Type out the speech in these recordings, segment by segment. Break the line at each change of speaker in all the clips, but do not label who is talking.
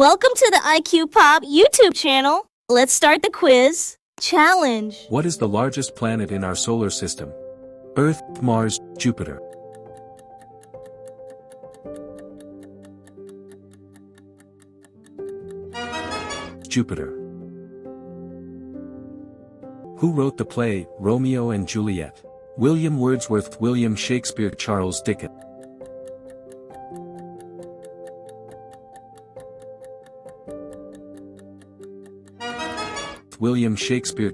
Welcome to the IQPOP YouTube channel. Let's start the quiz. Challenge.
What is the largest planet in our solar system? Earth, Mars, Jupiter. Jupiter. Who wrote the play, Romeo and Juliet? William Wordsworth, William Shakespeare, Charles Dickens. William Shakespeare.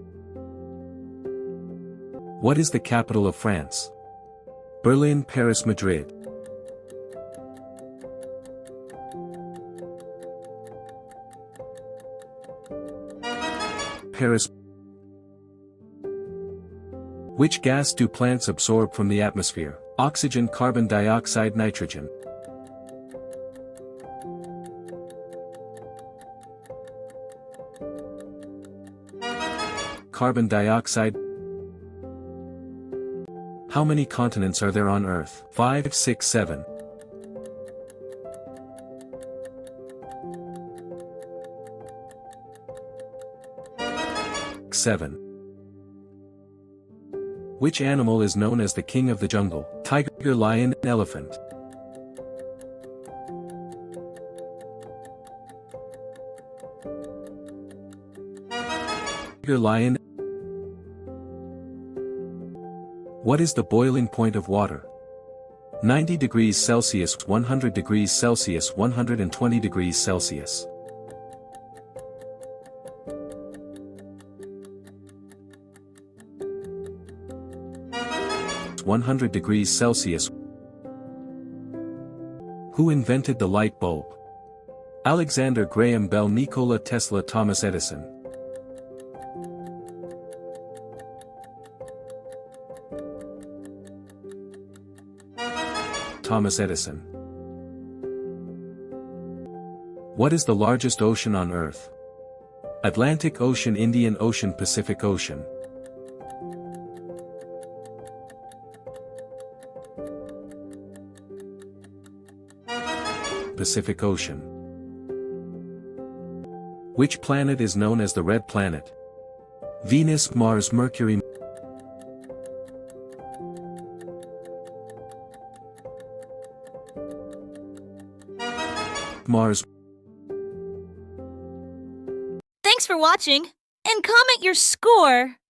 What is the capital of France? Berlin, Paris, Madrid. Paris. Which gas do plants absorb from the atmosphere? Oxygen, carbon dioxide, nitrogen. Carbon dioxide. How many continents are there on Earth? 5, 6, 7. Seven. Which animal is known as the king of the jungle? Tiger, lion, elephant. Tiger, lion. What is the boiling point of water? 90 degrees Celsius, 100 degrees Celsius, 120 degrees Celsius. It's 100 degrees Celsius. Who invented the light bulb? Alexander Graham Bell, Nikola Tesla, Thomas Edison. Thomas Edison. What is the largest ocean on Earth? Atlantic Ocean, Indian Ocean, Pacific Ocean. Pacific Ocean. Which planet is known as the Red Planet? Venus, Mars, Mercury. Mars.
Thanks for watching, and comment your score.